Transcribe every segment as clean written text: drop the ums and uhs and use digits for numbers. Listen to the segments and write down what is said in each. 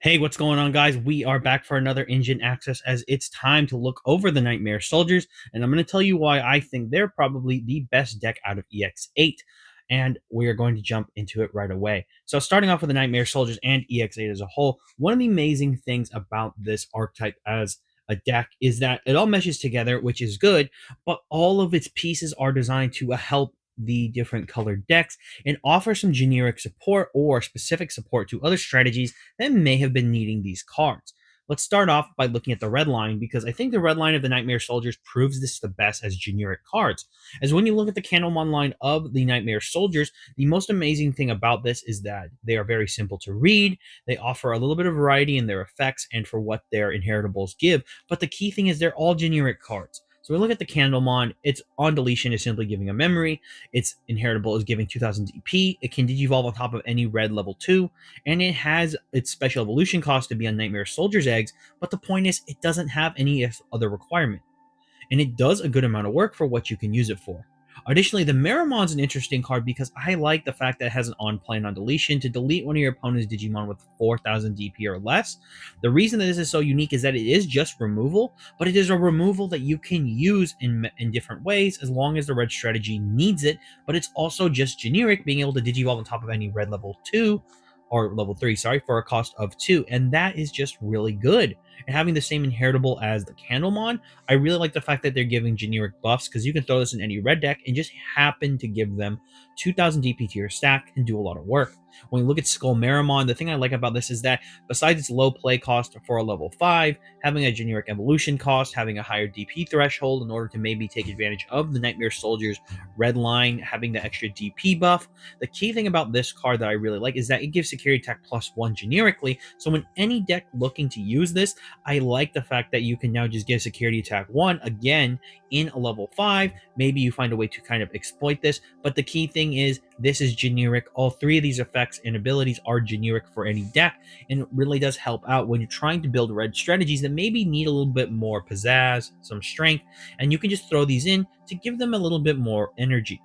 Hey, what's going on, guys? We are back for another Engine Access as it's time to look over the Nightmare Soldiers, and I'm going to tell you why I think they're probably the best deck out of EX8, and we are going to jump into it right away. So, starting off with the Nightmare Soldiers and EX8 as a whole, one of the amazing things about this archetype as a deck is that it all meshes together, which is good, but all of its pieces are designed to help the different colored decks and offer some generic support or specific support to other strategies that may have been needing these cards. Let's start off by looking at the red line because I think the red line of the Nightmare Soldiers proves this the best as generic cards. As when you look at the Candlemon line of the Nightmare Soldiers, the most amazing thing about this is that they are very simple to read. They offer a little bit of variety in their effects and for what their inheritables give, but the key thing is they're all generic cards. So we look at the Candlemon, its on deletion is simply giving a memory, its inheritable is giving 2000 DP, it can digivolve on top of any red level 2, and it has its special evolution cost to be on Nightmare Soldier's eggs, but the point is it doesn't have any other requirement, and it does a good amount of work for what you can use it for. Additionally, the Maramon's an interesting card because I like the fact that it has an on-play and on deletion to delete one of your opponent's Digimon with 4000 DP or less. The reason that this is so unique is that it is just removal, but it is a removal that you can use in different ways as long as the red strategy needs it, but it's also just generic, being able to Digivolve on top of any red level 2 or level 3, sorry, for a cost of 2, and that is just really good. And having the same inheritable as the Candlemon, I really like the fact that they're giving generic buffs because you can throw this in any red deck and just happen to give them 2000 DP to your stack and do a lot of work. When you look at Skull Maramon, the thing I like about this is that besides its low play cost for a level 5, having a generic evolution cost, having a higher DP threshold in order to maybe take advantage of the Nightmare Soldiers red line, having the extra DP buff, the key thing about this card that I really like is that it gives security attack +1 generically, so when any deck looking to use this, I like the fact that you can now just give security attack 1 again in a level 5. Maybe you find a way to kind of exploit this, but the key thing is this is generic. All three of these effects and abilities are generic for any deck, and it really does help out when you're trying to build red strategies that maybe need a little bit more pizzazz, some strength, and you can just throw these in to give them a little bit more energy.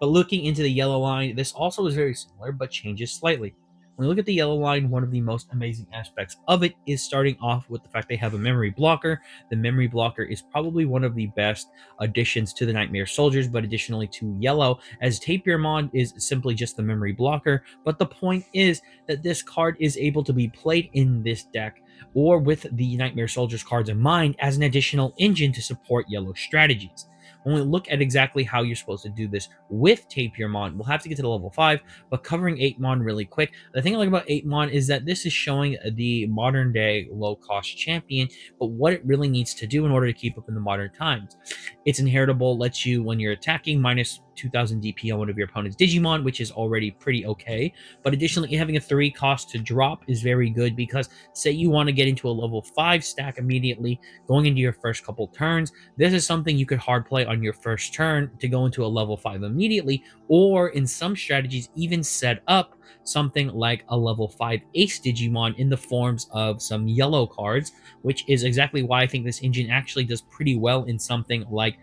But looking into the yellow line, this also is very similar but changes slightly. When you look at the yellow line, one of the most amazing aspects of it is starting off with the fact they have a memory blocker. The memory blocker is probably one of the best additions to the Nightmare Soldiers, but additionally to yellow, as Tapirmon is simply just the memory blocker. But the point is that this card is able to be played in this deck or with the Nightmare Soldiers cards in mind as an additional engine to support yellow strategies. When we look at exactly how you're supposed to do this with Tapirmon, we'll have to get to the level 5, but covering 8mon really quick. The thing I like about 8mon is that this is showing the modern day low-cost champion, but what it really needs to do in order to keep up in the modern times. Its inheritable lets you, when you're attacking, minus 2000 DP on one of your opponent's Digimon, which is already pretty okay. But additionally, having a 3 cost to drop is very good because say you want to get into a level 5 stack immediately, going into your first couple turns, this is something you could hard play on your first turn to go into a level 5 immediately, or in some strategies, even set up something like a level 5 Ace Digimon in the forms of some yellow cards, which is exactly why I think this engine actually does pretty well in something like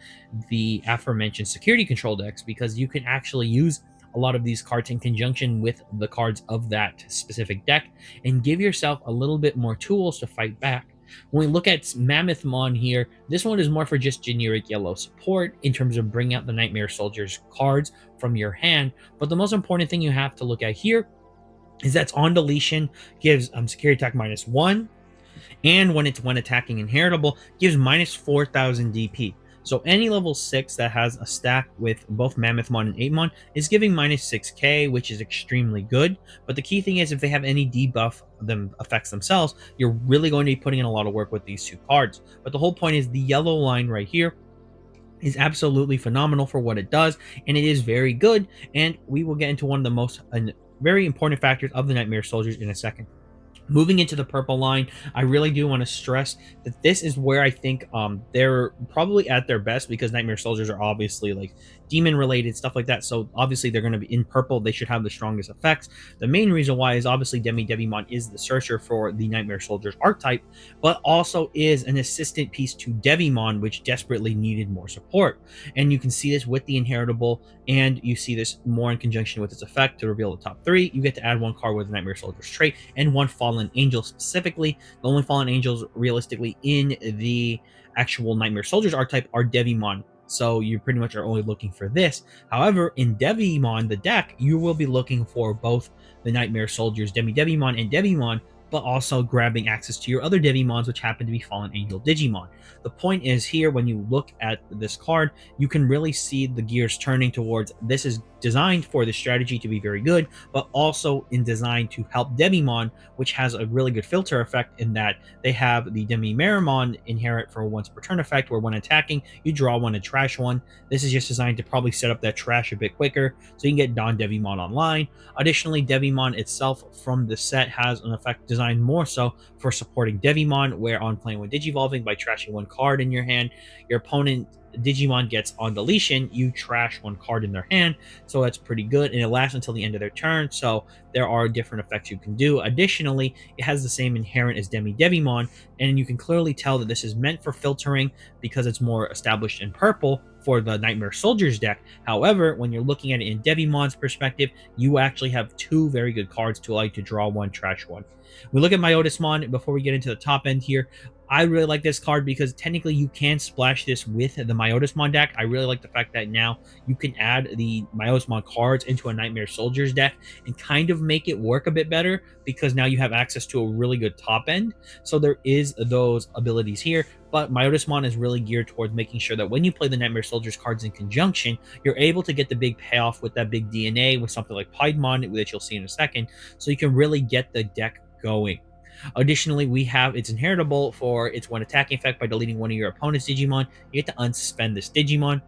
the aforementioned security control decks, because you can actually use a lot of these cards in conjunction with the cards of that specific deck and give yourself a little bit more tools to fight back. When we look at Mammothmon here, this one is more for just generic yellow support in terms of bringing out the Nightmare Soldiers cards from your hand. But the most important thing you have to look at here is that's on deletion, gives security attack -1, and when attacking inheritable, gives -4000 DP. So any level 6 that has a stack with both Mammothmon and 8mon is giving -6k, which is extremely good. But the key thing is if they have any debuff effects themselves, you're really going to be putting in a lot of work with these two cards. But the whole point is the yellow line right here is absolutely phenomenal for what it does, and it is very good. And we will get into one of the most very important factors of the Nightmare Soldiers in a second. Moving into the purple line, I really do want to stress that this is where I think they're probably at their best, because Nightmare Soldiers are obviously like demon related, stuff like that. So obviously they're going to be in purple. They should have the strongest effects. The main reason why is obviously Devimon is the searcher for the Nightmare Soldiers archetype, but also is an assistant piece to Devimon, which desperately needed more support. And you can see this with the inheritable, and you see this more in conjunction with its effect to reveal the top three. You get to add one card with the Nightmare Soldiers trait and one Fallen Angel specifically. The only Fallen Angels realistically in the actual Nightmare Soldiers archetype are Devimon. So you pretty much are only looking for this. However, in Devimon, the deck, you will be looking for both the Nightmare Soldiers, Devimon, and Devimon, but also grabbing access to your other Devimons, which happen to be Fallen Angel Digimon. The point is here, when you look at this card, you can really see the gears turning towards this is designed for the strategy to be very good, but also in design to help Devimon, which has a really good filter effect in that they have the Demi-Meramon inherit for once per turn effect, where when attacking, you draw one and trash one. This is just designed to probably set up that trash a bit quicker, so you can get Don Devimon online. Additionally, Devimon itself from the set has an effect designed more so for supporting Devimon, where on playing when Digivolving by trashing one card in your hand, your opponent Digimon gets on deletion, you trash one card in their hand, so that's pretty good, and it lasts until the end of their turn, so there are different effects you can do. Additionally, it has the same inherent as Devimon, and you can clearly tell that this is meant for filtering because it's more established in purple for the Nightmare Soldiers deck. However, when you're looking at it in Devimon's perspective, you actually have two very good cards to allow you to draw one, trash one. We look at Myotismon before we get into the top end here. I really like this card because technically you can splash this with the Myotismon deck. I really like the fact that now you can add the Myotismon cards into a Nightmare Soldiers deck and kind of make it work a bit better because now you have access to a really good top end. So there is those abilities here, but Myotismon is really geared towards making sure that when you play the Nightmare Soldiers cards in conjunction, you're able to get the big payoff with that big DNA with something like Piedmon that you'll see in a second, so you can really get the deck going. Additionally, we have its inheritable for its one attacking effect by deleting one of your opponent's Digimon. You get to unsuspend this Digimon,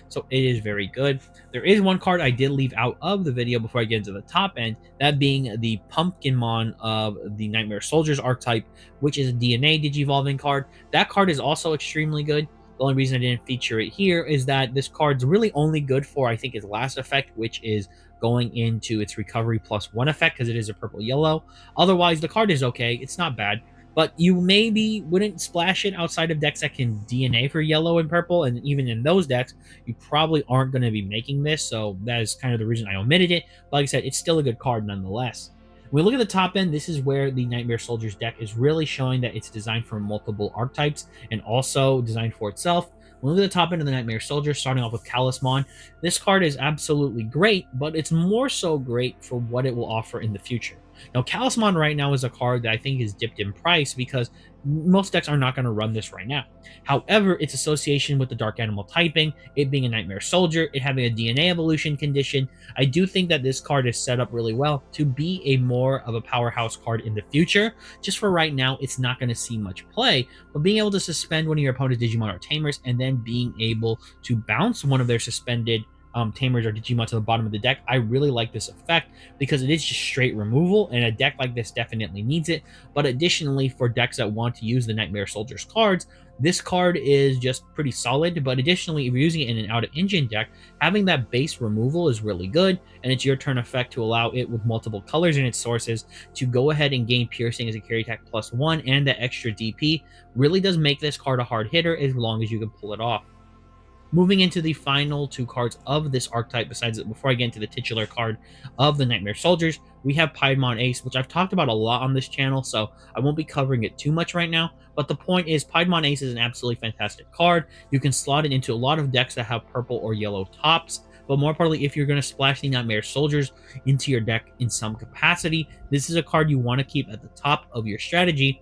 so it is very good. There is one card I did leave out of the video before I get into the top end, that being the Pumpkinmon of the Nightmare Soldiers archetype, which is a DNA Digivolving card. That card is also extremely good. The only reason I didn't feature it here is that this card's really only good for, I think, its last effect, which is going into its recovery +1 effect because it is a purple yellow. Otherwise, the card is okay. It's not bad. But you maybe wouldn't splash it outside of decks that can DNA for yellow and purple. And even in those decks, you probably aren't going to be making this. So that is kind of the reason I omitted it. But like I said, it's still a good card nonetheless. When we look at the top end, this is where the Nightmare Soldiers deck is really showing that it's designed for multiple archetypes and also designed for itself. When we look at the top end of the Nightmare Soldier, starting off with Callusmon, this card is absolutely great, but it's more so great for what it will offer in the future. Now, Callusmon right now is a card that I think is dipped in price because most decks are not going to run this right now. However, its association with the Dark Animal typing, it being a Nightmare Soldier, it having a DNA evolution condition, I do think that this card is set up really well to be a more of a powerhouse card in the future. Just for right now, it's not going to see much play, but being able to suspend one of your opponent's Digimon or Tamers and then being able to bounce one of their suspended Tamers or Digimon to the bottom of the deck, I really like this effect because it is just straight removal, and a deck like this definitely needs it. But additionally, for decks that want to use the Nightmare Soldiers cards, this card is just pretty solid. But additionally, if you're using it in an out-of-engine deck, having that base removal is really good, and it's your turn effect to allow it with multiple colors in its sources to go ahead and gain Piercing as a carry attack +1, and that extra DP really does make this card a hard hitter as long as you can pull it off. Moving into the final two cards of this archetype, before I get into the titular card of the Nightmare Soldiers, we have Piedmon Ace, which I've talked about a lot on this channel, so I won't be covering it too much right now. But the point is, Piedmon Ace is an absolutely fantastic card. You can slot it into a lot of decks that have purple or yellow tops. But more importantly, if you're going to splash the Nightmare Soldiers into your deck in some capacity, this is a card you want to keep at the top of your strategy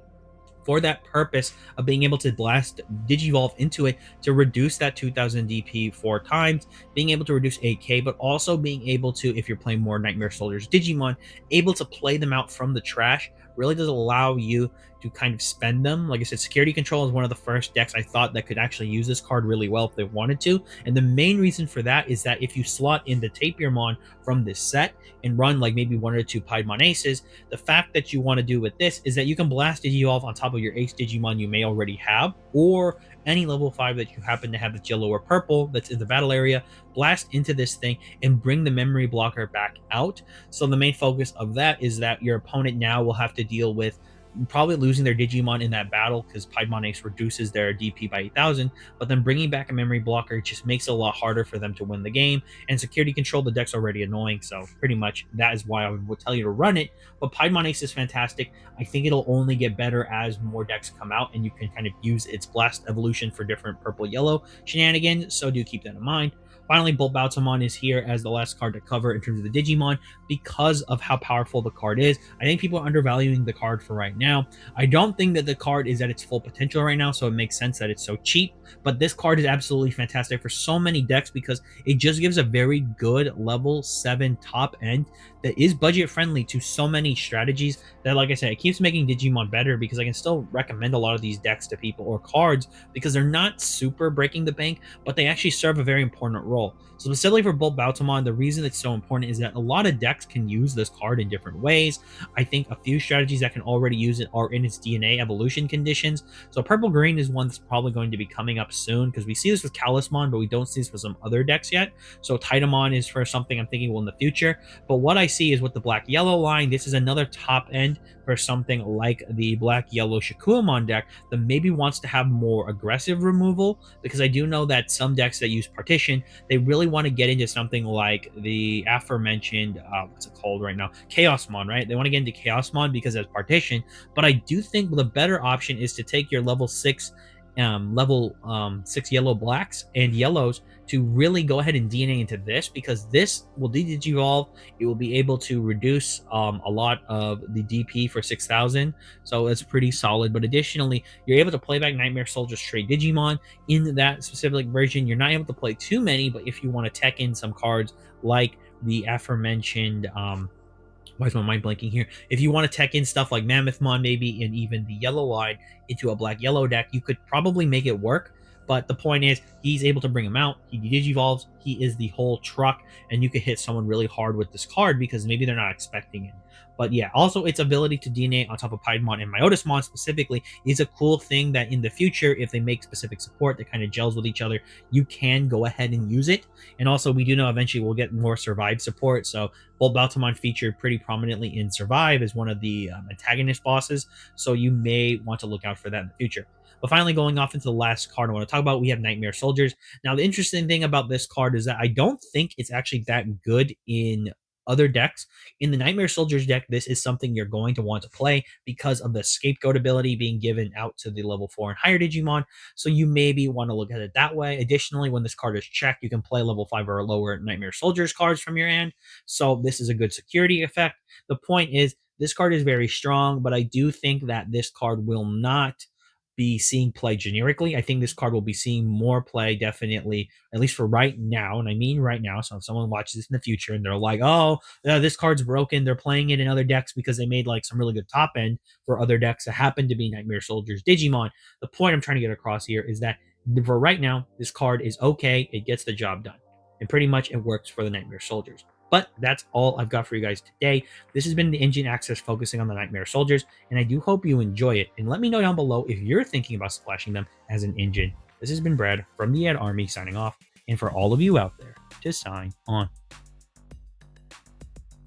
for that purpose of being able to blast Digivolve into it to reduce that 2000 DP 4 times, being able to reduce 8k, but also being able to, if you're playing more Nightmare Soldiers Digimon, able to play them out from the trash really does allow you to kind of spend them. Like I said, Security Control is one of the first decks I thought that could actually use this card really well if they wanted to. And the main reason for that is that if you slot in the Tapirmon from this set and run like maybe one or two Piedmon Aces, the fact that you want to do with this is that you can blast Digivolve on top of your Ace Digimon you may already have, or any level 5 that you happen to have that's yellow or purple that's in the battle area, blast into this thing and bring the memory blocker back out. So the main focus of that is that your opponent now will have to deal with probably losing their Digimon in that battle because Piedmon Ace reduces their DP by 8,000, but then bringing back a memory blocker just makes it a lot harder for them to win the game. And security control, the deck's already annoying, so pretty much that is why I would tell you to run it. But Piedmon Ace is fantastic. I think it'll only get better as more decks come out and you can kind of use its blast evolution for different purple-yellow shenanigans, so do keep that in mind. Finally, Bolt Boutomon is here as the last card to cover in terms of the Digimon because of how powerful the card is. I think people are undervaluing the card for right now. I don't think that the card is at its full potential right now, so it makes sense that it's so cheap. But this card is absolutely fantastic for so many decks because it just gives a very good level 7 top end that is budget friendly to so many strategies that, like I said, it keeps making Digimon better because I can still recommend a lot of these decks to people or cards because they're not super breaking the bank, but they actually serve a very important role. So specifically for Bolt Boutomon, the reason it's so important is that a lot of decks can use this card in different ways. I think a few strategies that can already use it are in its DNA evolution conditions. So Purple Green is one that's probably going to be coming up soon because we see this with Calismon, but we don't see this with some other decks yet. So Titamon is for something I'm thinking will in the future. But what I see is with the Black Yellow line, this is another top end for something like the Black Yellow Shakuamon deck that maybe wants to have more aggressive removal, because I do know that some decks that use Partition, they really want to get into something like the aforementioned, what's it called right now? Chaosmon, right? They want to get into Chaosmon because it's Partition, but I do think the better option is to take your level 6 yellow blacks and yellows to really go ahead and DNA into this, because this will digivolve. It will be able to reduce a lot of the DP for 6,000, so it's pretty solid. But additionally, you're able to play back Nightmare Soldier straight Digimon in that specific version. You're not able to play too many, but if you want to tech in some cards like the aforementioned why is my mind blanking here? If you want to tech in stuff like Mammothmon, maybe, and even the yellow line into a black yellow deck, you could probably make it work. But the point is, he's able to bring him out. He digivolves. He is the whole truck, and you could hit someone really hard with this card because maybe they're not expecting it. But yeah, also its ability to DNA on top of Piedmon and Myotismon specifically is a cool thing that in the future, if they make specific support that kind of gels with each other, you can go ahead and use it. And also, we do know eventually we'll get more Survive support. So Bolt Boutomon featured pretty prominently in Survive as one of the antagonist bosses. So you may want to look out for that in the future. But finally, going off into the last card I want to talk about, we have Nightmare Soldiers. Now, the interesting thing about this card is that I don't think it's actually that good in other decks. In the Nightmare Soldiers deck, this is something you're going to want to play because of the scapegoat ability being given out to the level 4 and higher Digimon. So you maybe want to look at it that way. Additionally, when this card is checked, you can play level 5 or lower Nightmare Soldiers cards from your hand. So this is a good security effect. The point is, this card is very strong, but I do think that this card will not be seeing play generically. I think this card will be seeing more play, definitely, at least for right now. And I mean right now. So if someone watches this in the future and they're like, oh, this card's broken, they're playing it in other decks because they made like some really good top end for other decks that happen to be Nightmare Soldiers Digimon. The point I'm trying to get across here is that for right now, this card is okay. It gets the job done. And pretty much it works for the Nightmare Soldiers. But that's all I've got for you guys today. This has been the Engine Access focusing on the Nightmare Soldiers, and I do hope you enjoy it. And let me know down below if you're thinking about splashing them as an engine. This has been Brad from the Ed Army signing off, and for all of you out there, to sign on.